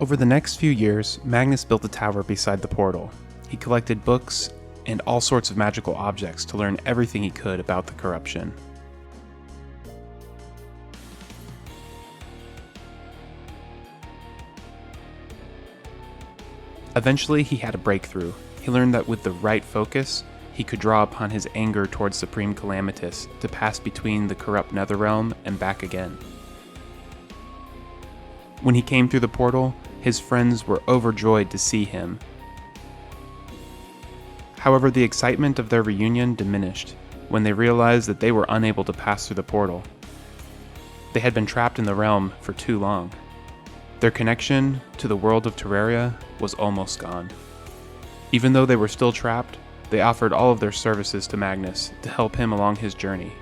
Over the next few years, Magnus built a tower beside the portal. He collected books and all sorts of magical objects to learn everything he could about the corruption. Eventually, he had a breakthrough. He learned that with the right focus, he could draw upon his anger towards Supreme Calamitas to pass between the corrupt Netherrealm and back again. When he came through the portal, his friends were overjoyed to see him. However, the excitement of their reunion diminished when they realized that they were unable to pass through the portal. They had been trapped in the realm for too long. Their connection to the world of Terraria was almost gone. Even though they were still trapped, they offered all of their services to Magnus to help him along his journey.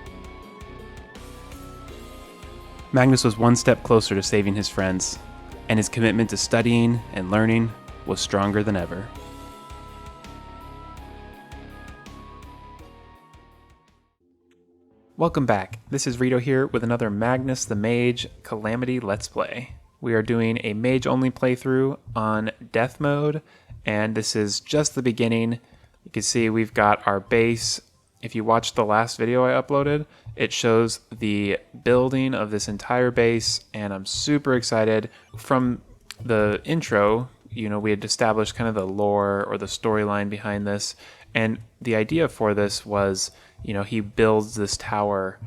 Magnus was one step closer to saving his friends, and his commitment to studying and learning was stronger than ever. Welcome back. This is Rito here with another Magnus the Mage Calamity Let's Play. We are doing a mage-only playthrough on Death Mode, and this is just the beginning. You can see we've got our base. If you watched the last video I uploaded, it shows the building of this entire base, and I'm super excited. From the intro, we had established kind of the lore or the storyline behind this, and the idea for this was, he builds this tower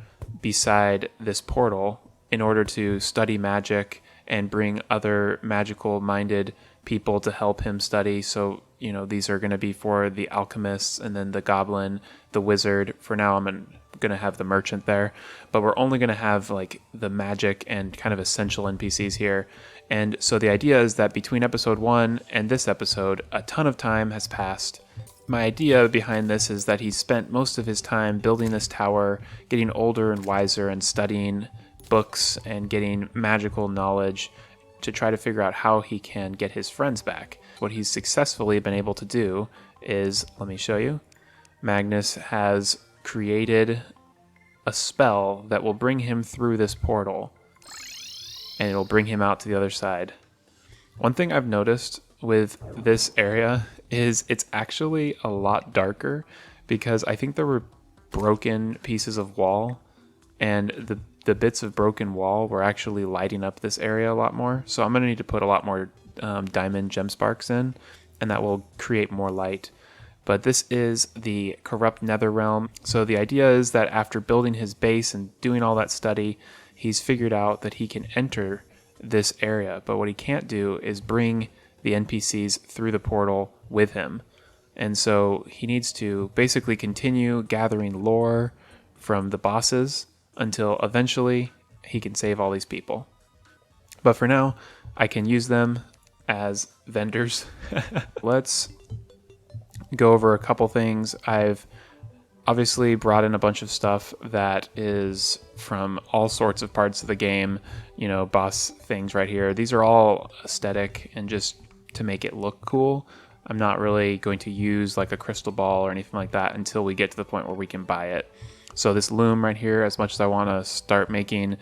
beside this portal in order to study magic and bring other magical-minded people to help him study. So, these are going to be for the alchemists and then the goblin, the wizard. For now, I'm going to have the merchant there, but we're only going to have like the magic and kind of essential NPCs here. And so the idea is that between episode 1 and this episode, a ton of time has passed. My idea behind this is that he spent most of his time building this tower, getting older and wiser and studying books and getting magical knowledge to try to figure out how he can get his friends back. What he's successfully been able to do is, let me show you, Magnus has created a spell that will bring him through this portal, and it'll bring him out to the other side. One thing I've noticed with this area is it's actually a lot darker, because I think there were broken pieces of wall, and the bits of broken wall were actually lighting up this area a lot more. So I'm going to need to put a lot more diamond gem sparks in, and that will create more light. But this is the corrupt nether realm. So the idea is that after building his base and doing all that study, he's figured out that he can enter this area. But what he can't do is bring the NPCs through the portal with him. And so he needs to basically continue gathering lore from the bosses until eventually he can save all these people. But for now, I can use them as vendors. Let's go over a couple things. I've obviously brought in a bunch of stuff that is from all sorts of parts of the game, boss things right here. These are all aesthetic and just to make it look cool. I'm not really going to use like a crystal ball or anything like that until we get to the point where we can buy it. So this loom right here, as much as I want to start making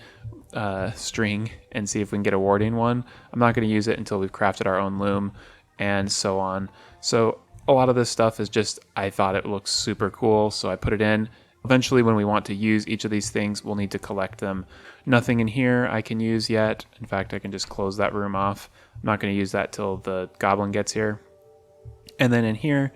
string and see if we can get a warding one, I'm not going to use it until we've crafted our own loom and so on. So a lot of this stuff is just, I thought it looks super cool, so I put it in. Eventually, when we want to use each of these things, we'll need to collect them. Nothing in here I can use yet. In fact, I can just close that room off. I'm not going to use that till the goblin gets here. And then in here,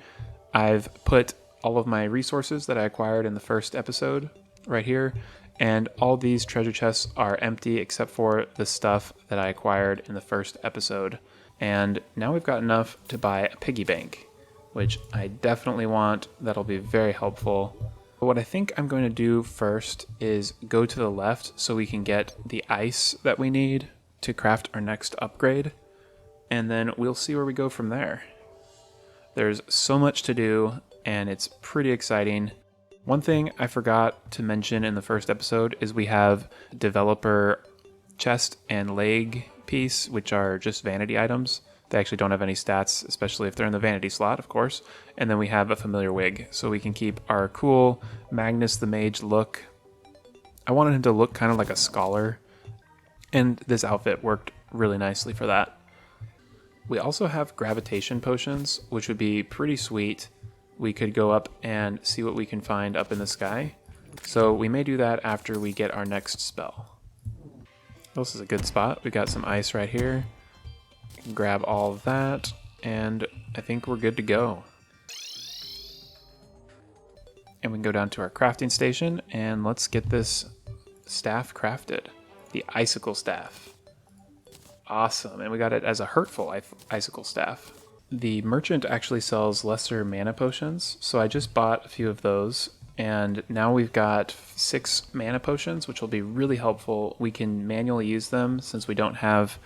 I've put all of my resources that I acquired in the first episode right here, and all these treasure chests are empty except for the stuff that I acquired in the first episode. And now we've got enough to buy a piggy bank, which I definitely want. That'll be very helpful. But what I think I'm going to do first is go to the left so we can get the ice that we need to craft our next upgrade, and then we'll see where we go from there. There's so much to do, and it's pretty exciting. One thing I forgot to mention in the first episode is we have developer chest and leg piece, which are just vanity items. They actually don't have any stats, especially if they're in the vanity slot, of course. And then we have a familiar wig, so we can keep our cool Magnus the Mage look. I wanted him to look kind of like a scholar, and this outfit worked really nicely for that. We also have gravitation potions, which would be pretty sweet. We could go up and see what we can find up in the sky. So we may do that after we get our next spell. This is a good spot. We got some ice right here. Grab all of that, and I think we're good to go. And we can go down to our crafting station, and let's get this staff crafted. The Icicle Staff. Awesome, and we got it as a hurtful Icicle Staff. The merchant actually sells lesser mana potions, so I just bought a few of those, and now we've got 6 mana potions, which will be really helpful. We can manually use them since we don't have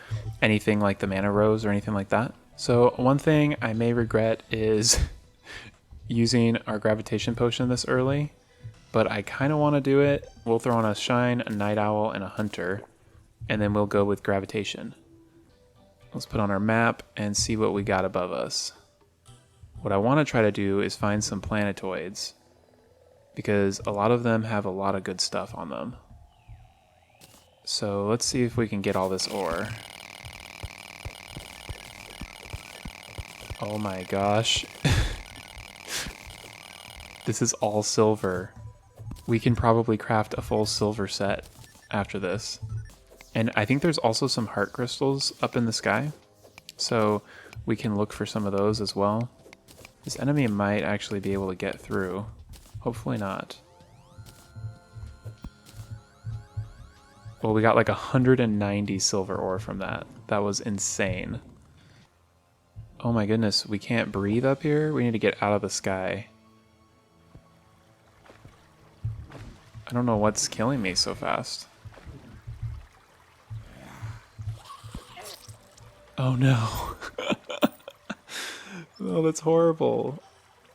anything like the mana rose or anything like that. So one thing I may regret is using our gravitation potion this early, but I kind of want to do it. We'll throw on a shine, a night owl, and a hunter, and then we'll go with gravitation. Let's put on our map and see what we got above us. What I want to try to do is find some planetoids, because a lot of them have a lot of good stuff on them. So let's see if we can get all this ore. Oh my gosh. This is all silver. We can probably craft a full silver set after this. And I think there's also some heart crystals up in the sky, so we can look for some of those as well. This enemy might actually be able to get through. Hopefully not. Well, we got like 190 silver ore from that. That was insane. Oh my goodness, we can't breathe up here? We need to get out of the sky. I don't know what's killing me so fast. Oh no. Oh, that's horrible.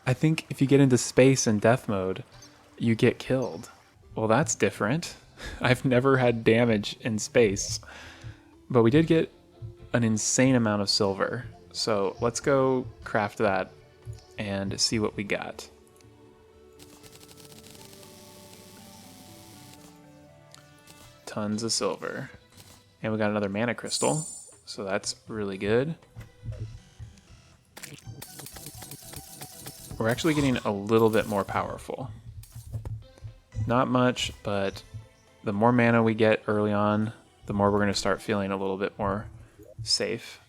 I think if you get into space in death mode, you get killed. Well, that's different. I've never had damage in space. But we did get an insane amount of silver. So let's go craft that and see what we got. Tons of silver. And we got another mana crystal. So that's really good. We're actually getting a little bit more powerful. Not much, but the more mana we get early on, the more we're going to start feeling a little bit more safe.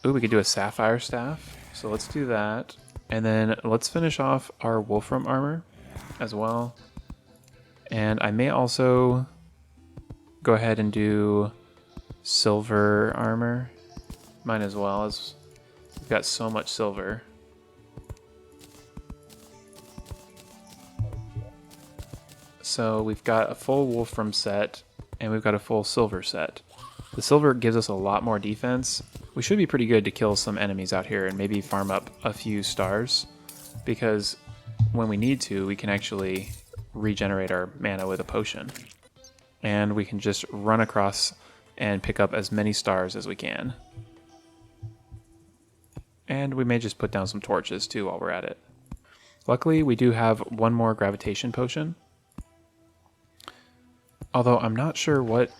Ooh, we could do a sapphire staff. So let's do that. And then let's finish off our Wulfrum armor as well. And I may also go ahead and do silver armor. Might as well, as we've got so much silver. So we've got a full Wulfrum set, and we've got a full silver set. The silver gives us a lot more defense. We should be pretty good to kill some enemies out here and maybe farm up a few stars, because when we need to, we can actually regenerate our mana with a potion. And we can just run across and pick up as many stars as we can. And we may just put down some torches too while we're at it. Luckily, we do have one more gravitation potion. Although I'm not sure what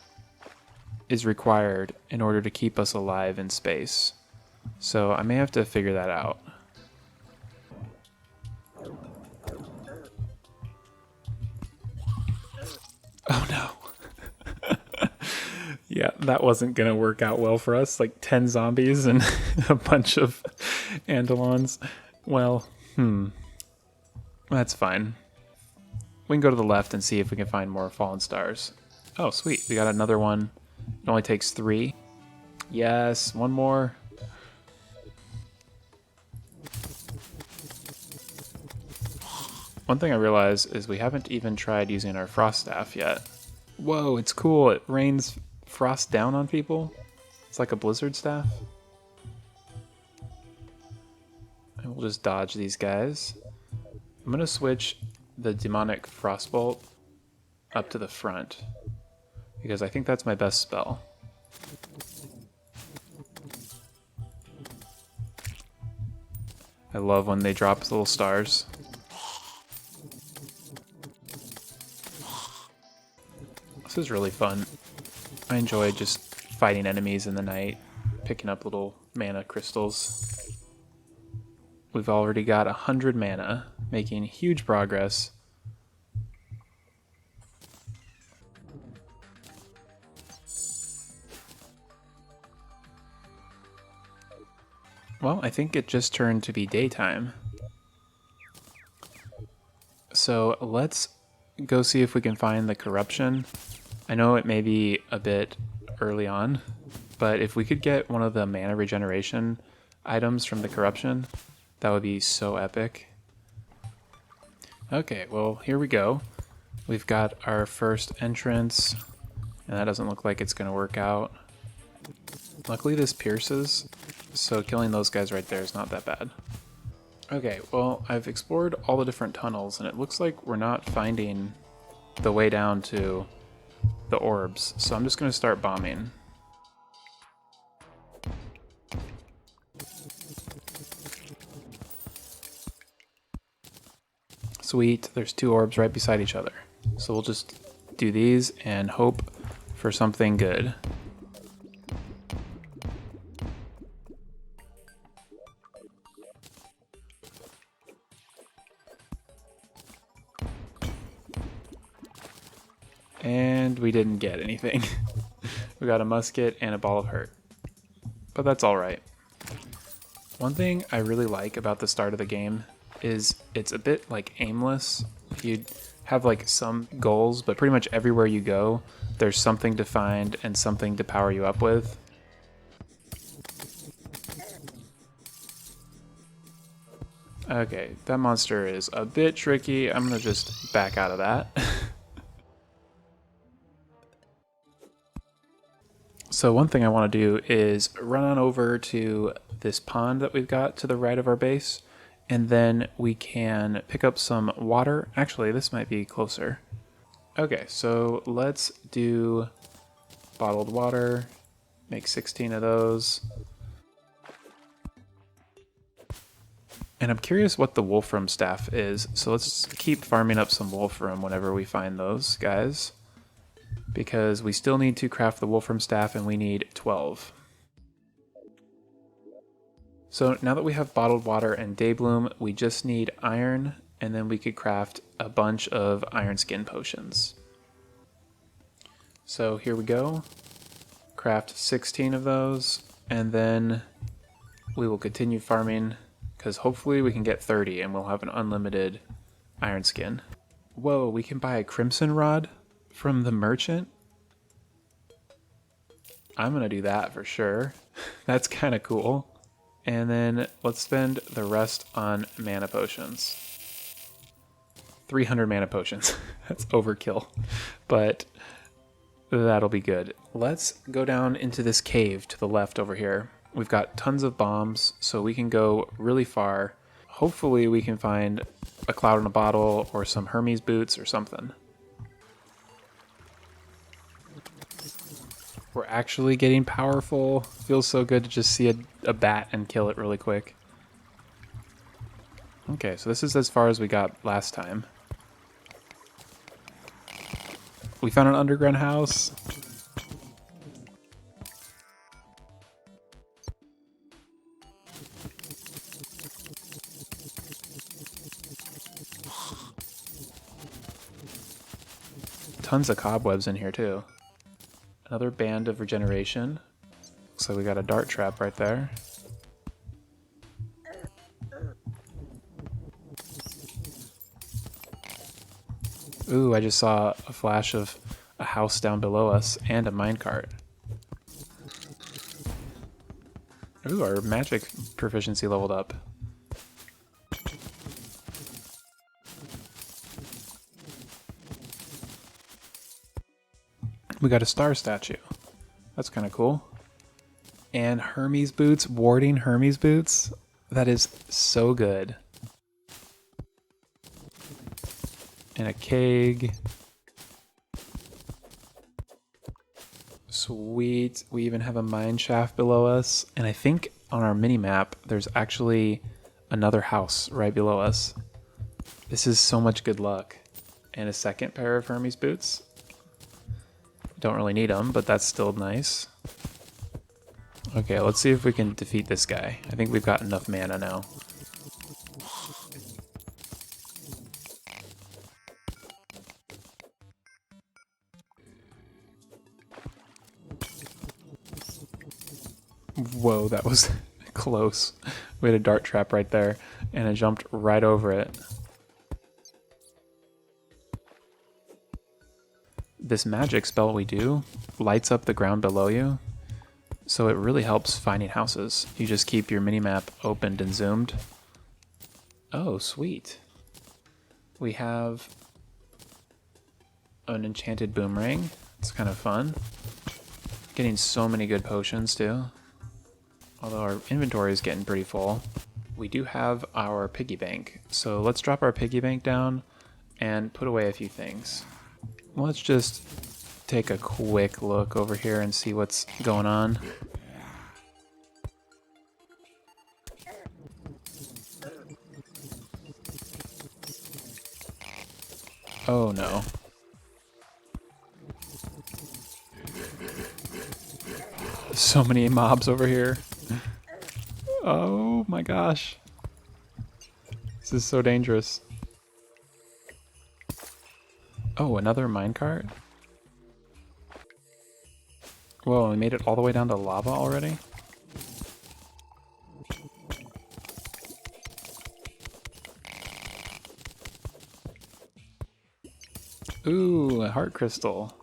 is required in order to keep us alive in space. So I may have to figure that out. Oh no. Yeah, that wasn't going to work out well for us. Like 10 zombies and a bunch of Andalons. Well, that's fine. We can go to the left and see if we can find more fallen stars. Oh, sweet. We got another one. It only takes 3. Yes, one more. One thing I realized is we haven't even tried using our frost staff yet. Whoa, it's cool. It rains frost down on people. It's like a blizzard staff. And we'll just dodge these guys. I'm going to switch the demonic frostbolt up to the front, because I think that's my best spell. I love when they drop little stars. This is really fun. I enjoy just fighting enemies in the night, picking up little mana crystals. We've already got 100 mana, making huge progress. Well, I think it just turned to be daytime. So let's go see if we can find the corruption. I know it may be a bit early on, but if we could get one of the mana regeneration items from the corruption, that would be so epic. Okay, well, here we go. We've got our first entrance, and that doesn't look like it's going to work out. Luckily this pierces, so killing those guys right there is not that bad. Okay, well, I've explored all the different tunnels, and it looks like we're not finding the way down to the orbs, so I'm just going to start bombing. Sweet, there's 2 orbs right beside each other. So we'll just do these and hope for something good. And we didn't get anything. We got a musket and a ball of hurt. But that's alright. One thing I really like about the start of the game is it's a bit like aimless. You have like some goals, but pretty much everywhere you go, there's something to find and something to power you up with. Okay, that monster is a bit tricky. I'm gonna just back out of that. So one thing I want to do is run on over to this pond that we've got to the right of our base, and then we can pick up some water. Actually, this might be closer. Okay, so let's do bottled water, make 16 of those. And I'm curious what the Wulfrum staff is, so let's keep farming up some Wulfrum whenever we find those guys, because we still need to craft the Wulfrum staff and we need 12. So now that we have bottled water and Daybloom, we just need iron, and then we could craft a bunch of iron skin potions. So here we go. Craft 16 of those, and then we will continue farming, because hopefully we can get 30 and we'll have an unlimited iron skin. Whoa, we can buy a crimson rod from the merchant? I'm gonna do that for sure. That's kind of cool. And then let's spend the rest on mana potions. 300 mana potions. That's overkill, but that'll be good. Let's go down into this cave to the left over here. We've got tons of bombs, so we can go really far. Hopefully we can find a cloud in a bottle or some Hermes Boots or something. We're actually getting powerful. Feels so good to just see a bat and kill it really quick. Okay, so this is as far as we got last time. We found an underground house. Tons of cobwebs in here too. Another band of regeneration. Looks like we got a dart trap right there. Ooh, I just saw a flash of a house down below us and a minecart. Ooh, our magic proficiency leveled up. We got a star statue. That's kind of cool. And Hermes Boots, warding Hermes Boots. That is so good. And a keg. Sweet. We even have a mine shaft below us. And I think on our mini map, there's actually another house right below us. This is so much good luck. And a second pair of Hermes Boots. Don't really need them, but that's still nice. Okay, let's see if we can defeat this guy. I think we've got enough mana now. Whoa, that was close. We had a dart trap right there, and I jumped right over it. This magic spell we do lights up the ground below you, so it really helps finding houses. You just keep your minimap opened and zoomed. Oh, sweet. We have an enchanted boomerang. It's kind of fun. Getting so many good potions too. Although our inventory is getting pretty full. We do have our piggy bank, so let's drop our piggy bank down and put away a few things. Let's just take a quick look over here and see what's going on. Oh no. So many mobs over here. Oh my gosh. This is so dangerous. Oh, another minecart? Whoa, we made it all the way down to lava already? Ooh, a heart crystal.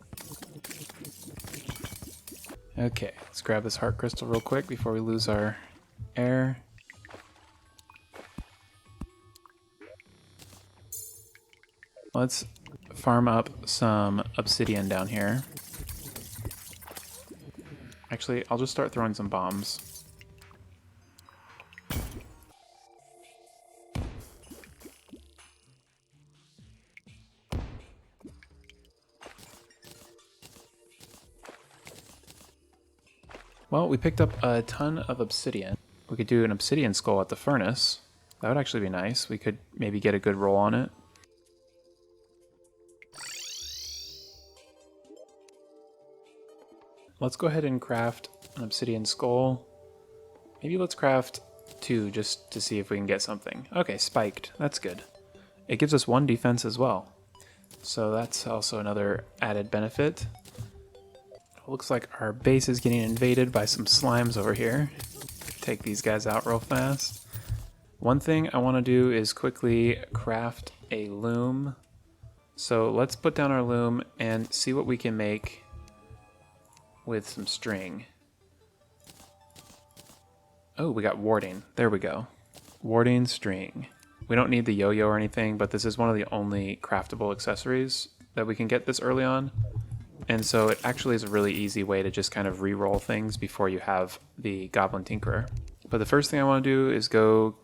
Okay, let's grab this heart crystal real quick before we lose our air. Let's farm up some obsidian down here. Actually, I'll just start throwing some bombs. Well, we picked up a ton of obsidian. We could do an obsidian skull at the furnace. That would actually be nice. We could maybe get a good roll on it. Let's go ahead and craft an obsidian skull. Maybe let's craft 2 just to see if we can get something. Okay, spiked. That's good. It gives us 1 defense as well. So that's also another added benefit. Looks like our base is getting invaded by some slimes over here. Take these guys out real fast. One thing I want to do is quickly craft a loom. So let's put down our loom and see what we can make with some string. Oh, we got warding. There we go. Warding string. We don't need the yo-yo or anything, but this is one of the only craftable accessories that we can get this early on. And so it actually is a really easy way to just kind of re-roll things before you have the Goblin Tinkerer. But the first thing I want to do is go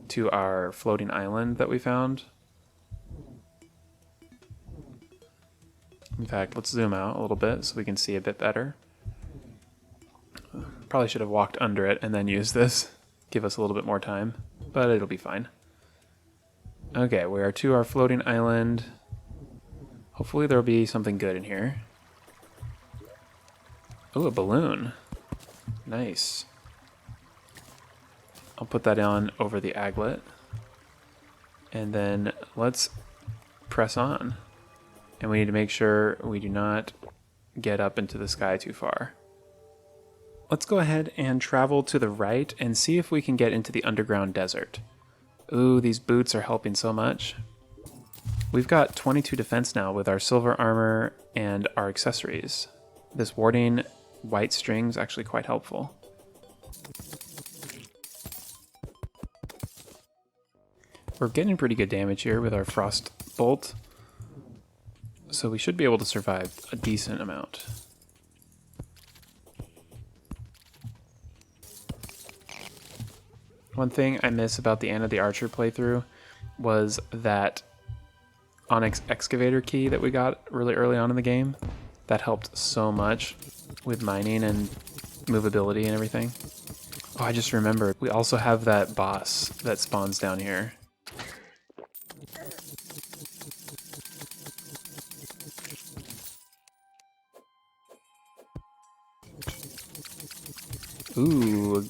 to our floating island that we found. In fact, let's zoom out a little bit so we can see a bit better. Probably should have walked under it and then used this. Give us a little bit more time, but it'll be fine. Okay, we are to our floating island. Hopefully there'll be something good in here. Oh, a balloon. Nice. I'll put that on over the aglet. And then let's press on. And we need to make sure we do not get up into the sky too far. Let's go ahead and travel to the right and see if we can get into the underground desert. Ooh, these boots are helping so much. We've got 22 defense now with our silver armor and our accessories. This warding white string is actually quite helpful. We're getting pretty good damage here with our frost bolt, so we should be able to survive a decent amount. One thing I miss about the Anna the Archer playthrough was that onyx excavator key that we got really early on in the game. That helped so much with mining and movability and everything. Oh, I just remembered. We also have that boss that spawns down here. Ooh,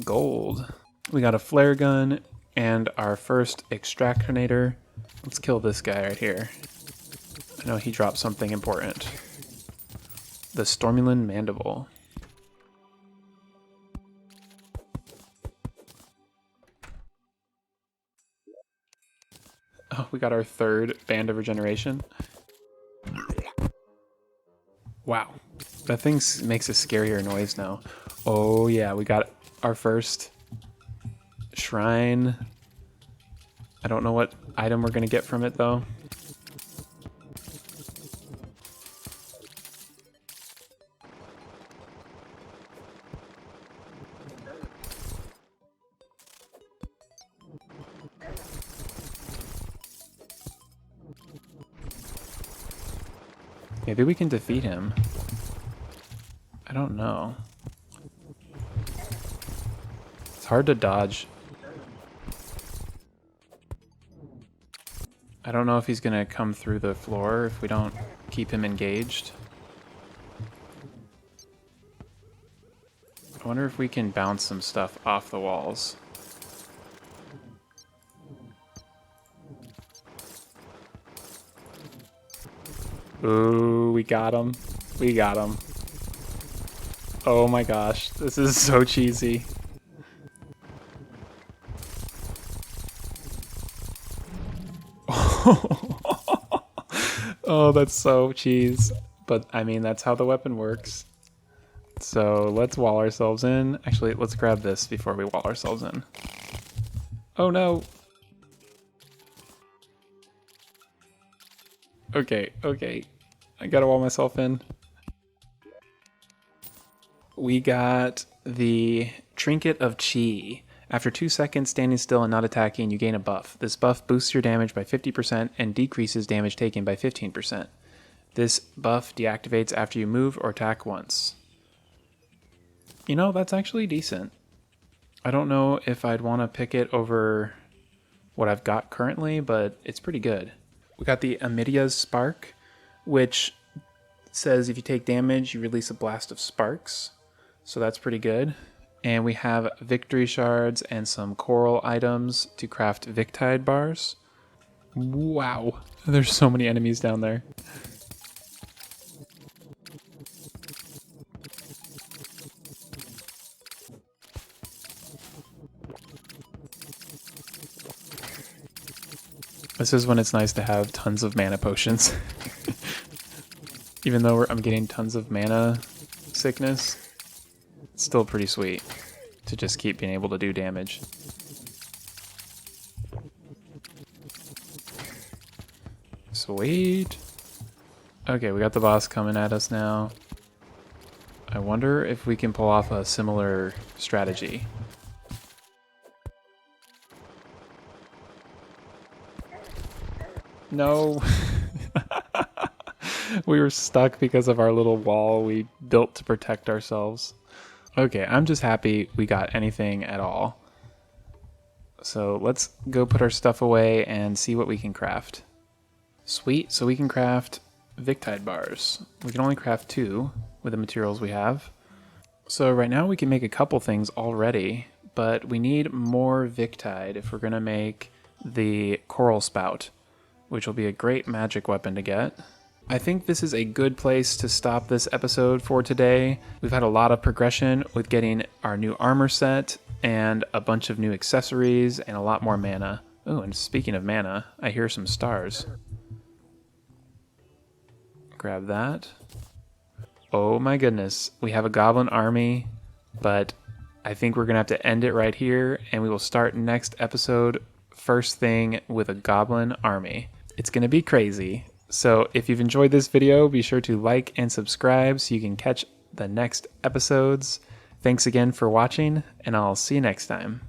gold. We got a flare gun and our first extractonator. Let's kill this guy right here. I know he dropped something important. The Stormulin Mandible. Oh, we got our third Band of Regeneration. Wow, that thing makes a scarier noise now. Oh yeah, we got our first shrine. I don't know what item we're gonna get from it though. Maybe we can defeat him. I don't know. It's hard to dodge. I don't know if he's gonna come through the floor if we don't keep him engaged. I wonder if we can bounce some stuff off the walls. Ooh, we got him. We got him. Oh my gosh, this is so cheesy. Oh, that's so cheese. But I mean, that's how the weapon works. So let's wall ourselves in. Actually, let's grab this before we wall ourselves in. Oh no. Okay, okay. I gotta wall myself in. We got the Trinket of Chi. After 2 seconds standing still and not attacking, you gain a buff. This buff boosts your damage by 50% and decreases damage taken by 15%. This buff deactivates after you move or attack once. You know, that's actually decent. I don't know if I'd want to pick it over what I've got currently, but it's pretty good. We got the Amidia's Spark, which says if you take damage, you release a blast of sparks. So that's pretty good. And we have victory shards and some coral items to craft Victide bars. Wow, there's so many enemies down there. This is when it's nice to have tons of mana potions. Even though I'm getting tons of mana sickness, it's still pretty sweet to just keep being able to do damage. Sweet. Okay, we got the boss coming at us now. I wonder if we can pull off a similar strategy. No. We were stuck because of our little wall we built to protect ourselves. Okay, I'm just happy we got anything at all. So let's go put our stuff away and see what we can craft. Sweet, so we can craft Victide bars. We can only craft 2 with the materials we have. So right now we can make a couple things already, but we need more Victide if we're gonna make the Coral Spout, which will be a great magic weapon to get. I think this is a good place to stop this episode for today. We've had a lot of progression with getting our new armor set and a bunch of new accessories and a lot more mana. Oh, and speaking of mana, I hear some stars. Grab that. Oh my goodness, we have a goblin army, but I think we're gonna have to end it right here, and we will start next episode first thing with a goblin army. It's gonna be crazy. So if you've enjoyed this video, be sure to like and subscribe so you can catch the next episodes. Thanks again for watching, and I'll see you next time.